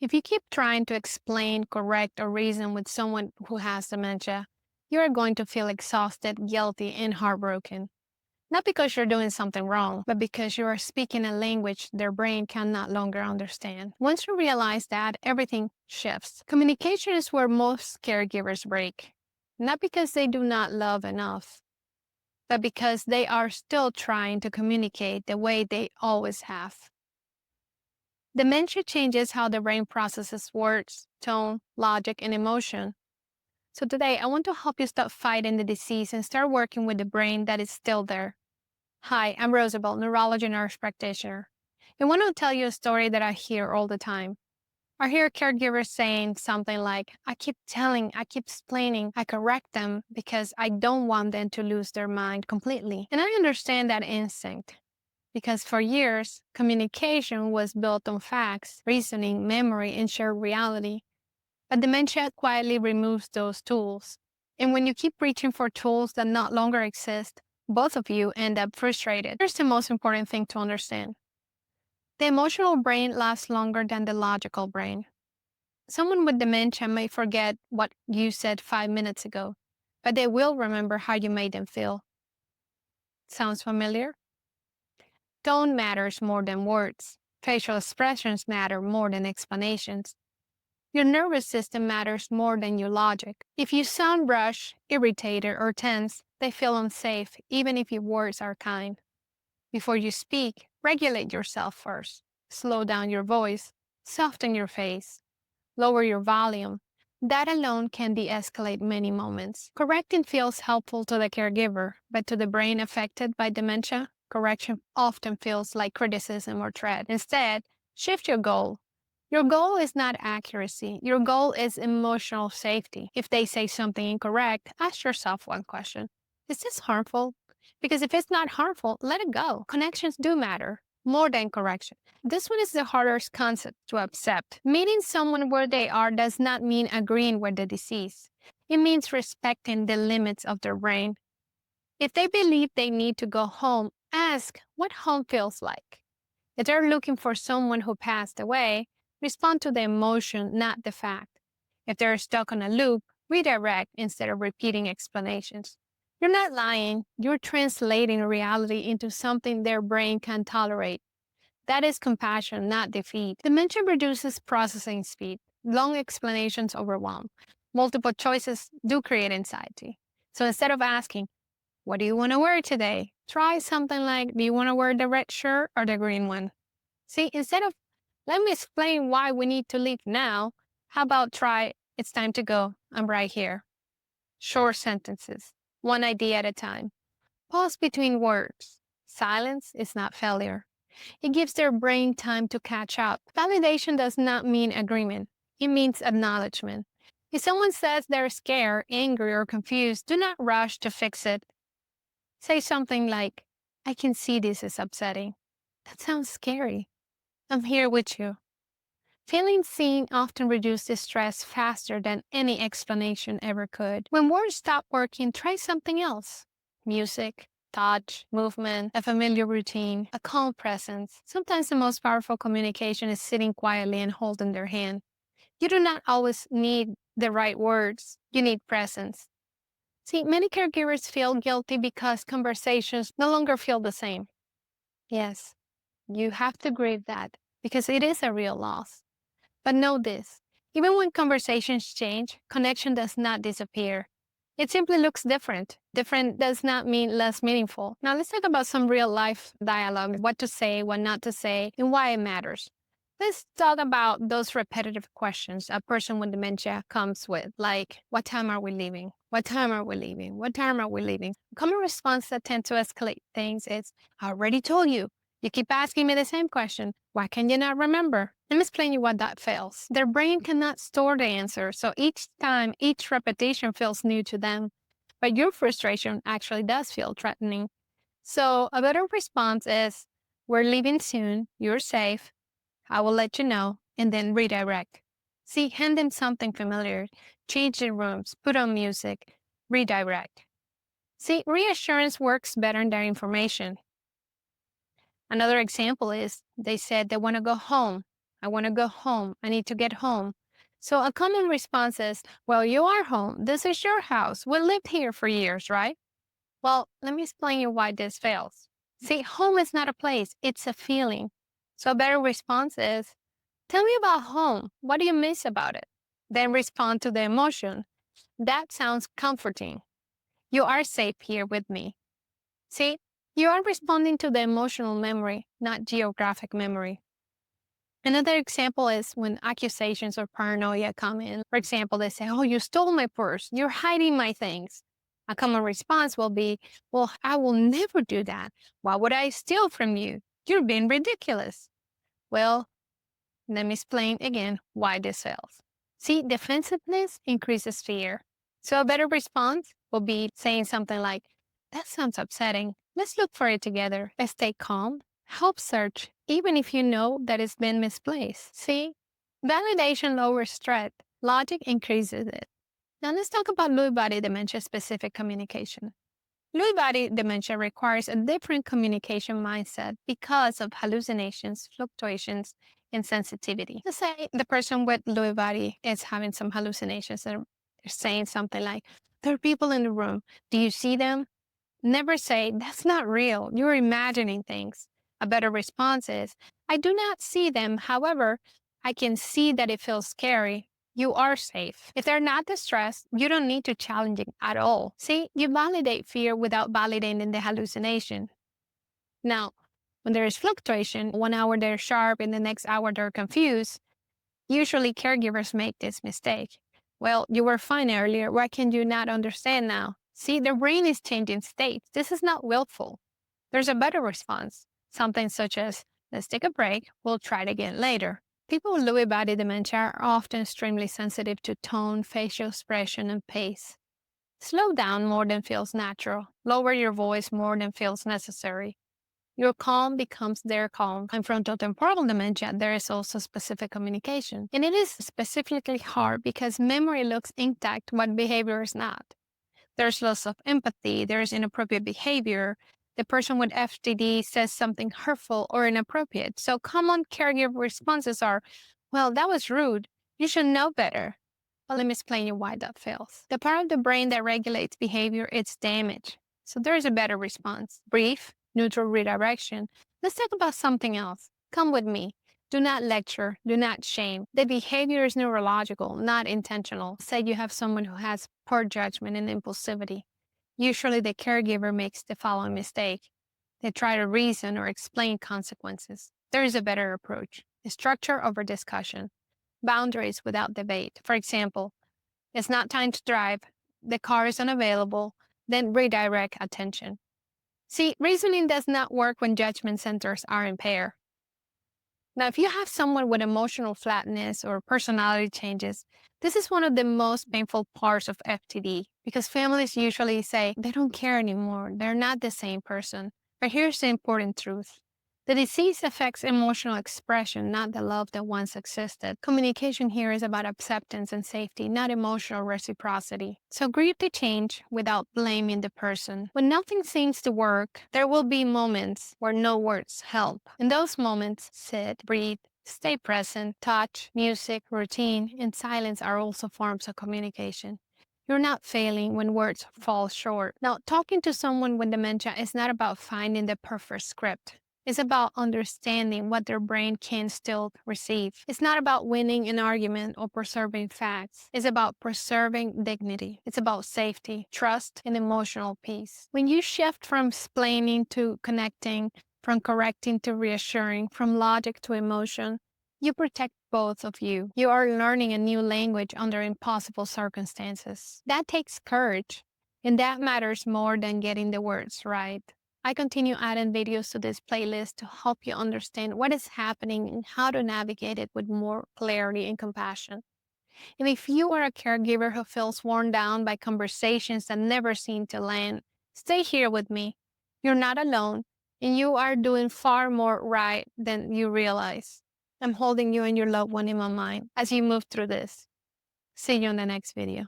If you keep trying to explain, correct, or reason with someone who has dementia, you are going to feel exhausted, guilty, and heartbroken. Not because you're doing something wrong, but because you are speaking a language their brain can no longer understand. Once you realize that, everything shifts. Communication is where most caregivers break. Not because they do not love enough, but because they are still trying to communicate the way they always have. Dementia changes how the brain processes words, tone, logic, and emotion. So today, I want to help you stop fighting the disease and start working with the brain that is still there. Hi, I'm Rosabel, neurology nurse practitioner. I want to tell you a story that I hear all the time. I hear caregivers saying something like, I keep explaining, I correct them because I don't want them to lose their mind completely. And I understand that instinct because for years, communication was built on facts, reasoning, memory, and shared reality. But dementia quietly removes those tools. And when you keep reaching for tools that no longer exist, both of you end up frustrated. Here's the most important thing to understand. The emotional brain lasts longer than the logical brain. Someone with dementia may forget what you said 5 minutes ago, but they will remember how you made them feel. Sounds familiar? Tone matters more than words. Facial expressions matter more than explanations. Your nervous system matters more than your logic. If you sound rushed, irritated, or tense, they feel unsafe, even if your words are kind. Before you speak, regulate yourself first. Slow down your voice, soften your face, lower your volume. That alone can de-escalate many moments. Correcting feels helpful to the caregiver, but to the brain affected by dementia, correction often feels like criticism or threat. Instead, shift your goal. Your goal is not accuracy. Your goal is emotional safety. If they say something incorrect, ask yourself one question. Is this harmful? Because if it's not harmful, let it go. Connections do matter more than correction. This one is the hardest concept to accept. Meeting someone where they are does not mean agreeing with the disease. It means respecting the limits of their brain. If they believe they need to go home, ask what home feels like. If they're looking for someone who passed away, respond to the emotion, not the fact. If they're stuck on a loop, redirect instead of repeating explanations. You're not lying, you're translating reality into something their brain can tolerate. That is compassion, not defeat. Dementia reduces processing speed. Long explanations overwhelm. Multiple choices do create anxiety. So instead of asking, what do you want to wear today? Try something like, do you want to wear the red shirt or the green one? See, instead of, let me explain why we need to leave now, how about try, it's time to go, I'm right here. Short sentences, one idea at a time. Pause between words. Silence is not failure. It gives their brain time to catch up. Validation does not mean agreement. It means acknowledgement. If someone says they're scared, angry, or confused, do not rush to fix it. Say something like, I can see this is upsetting. That sounds scary. I'm here with you. Feeling seen often reduces stress faster than any explanation ever could. When words stop working, try something else. Music, touch, movement, a familiar routine, a calm presence. Sometimes the most powerful communication is sitting quietly and holding their hand. You do not always need the right words. You need presence. See, many caregivers feel guilty because conversations no longer feel the same. Yes, you have to grieve that because it is a real loss. But know this, even when conversations change, connection does not disappear. It simply looks different. Different does not mean less meaningful. Now let's talk about some real life dialogue, what to say, what not to say, and why it matters. Let's talk about those repetitive questions a person with dementia comes with, like, what time are we leaving? What time are we leaving? What time are we leaving? A common response that tends to escalate things is, I already told you. You keep asking me the same question. Why can you not remember? Let me explain you what that fails. Their brain cannot store the answer, so each time, each repetition feels new to them. But your frustration actually does feel threatening. So a better response is, we're leaving soon, you're safe, I will let you know, and then redirect. See, hand them something familiar, change the rooms, put on music, redirect. See, reassurance works better than information. Another example is they said they want to go home. I want to go home. I need to get home. So a common response is, well, you are home. This is your house. We lived here for years, right? Well, let me explain you why this fails. See, home is not a place, it's a feeling. So a better response is, tell me about home. What do you miss about it? Then respond to the emotion. That sounds comforting. You are safe here with me. See, you are responding to the emotional memory, not geographic memory. Another example is when accusations or paranoia come in. For example, they say, oh, you stole my purse. You're hiding my things. A common response will be, well, I will never do that. Why would I steal from you? You're being ridiculous. Well, let me explain again why this fails. See, defensiveness increases fear. So a better response will be saying something like, that sounds upsetting. Let's look for it together. Stay calm. Help search, even if you know that it's been misplaced. See, validation lowers threat. Logic increases it. Now let's talk about Lewy body dementia specific communication. Lewy body dementia requires a different communication mindset because of hallucinations, fluctuations, and sensitivity. Let's say the person with Lewy body is having some hallucinations and they're saying something like, there are people in the room. Do you see them? Never say, that's not real. You're imagining things. A better response is, I do not see them. However, I can see that it feels scary. You are safe. If they're not distressed, you don't need to challenge it at all. See, you validate fear without validating the hallucination. Now, when there is fluctuation, 1 hour they're sharp and the next hour they're confused, usually caregivers make this mistake. Well, you were fine earlier. Why can you not understand now? See, the brain is changing states. This is not willful. There's a better response. Something such as, let's take a break. We'll try it again later. People with Lewy body dementia are often extremely sensitive to tone, facial expression, and pace. Slow down more than feels natural. Lower your voice more than feels necessary. Your calm becomes their calm. In frontotemporal dementia, there is also specific communication. And it is specifically hard because memory looks intact what behavior is not. There's loss of empathy, there's inappropriate behavior. The person with FTD says something hurtful or inappropriate. So common caregiver responses are, well, that was rude. You should know better. Well, let me explain you why that fails. The part of the brain that regulates behavior is damaged. So there's a better response. Brief, neutral redirection. Let's talk about something else. Come with me. Do not lecture. Do not shame. The behavior is neurological, not intentional. Say you have someone who has poor judgment and impulsivity. Usually the caregiver makes the following mistake. They try to reason or explain consequences. There is a better approach. Structure over discussion. Boundaries without debate. For example, it's not time to drive. The car is unavailable. Then redirect attention. See, reasoning does not work when judgment centers are impaired. Now, if you have someone with emotional flatness or personality changes, this is one of the most painful parts of FTD because families usually say they don't care anymore. They're not the same person. But here's the important truth. The disease affects emotional expression, not the love that once existed. Communication here is about acceptance and safety, not emotional reciprocity. So grieve the change without blaming the person. When nothing seems to work, there will be moments where no words help. In those moments, sit, breathe, stay present. Touch, music, routine, and silence are also forms of communication. You're not failing when words fall short. Now, talking to someone with dementia is not about finding the perfect script. It's about understanding what their brain can still receive. It's not about winning an argument or preserving facts. It's about preserving dignity. It's about safety, trust, and emotional peace. When you shift from explaining to connecting, from correcting to reassuring, from logic to emotion, you protect both of you. You are learning a new language under impossible circumstances. That takes courage, and that matters more than getting the words right. I continue adding videos to this playlist to help you understand what is happening and how to navigate it with more clarity and compassion. And if you are a caregiver who feels worn down by conversations that never seem to land, stay here with me. You're not alone, and you are doing far more right than you realize. I'm holding you and your loved one in my mind as you move through this. See you in the next video.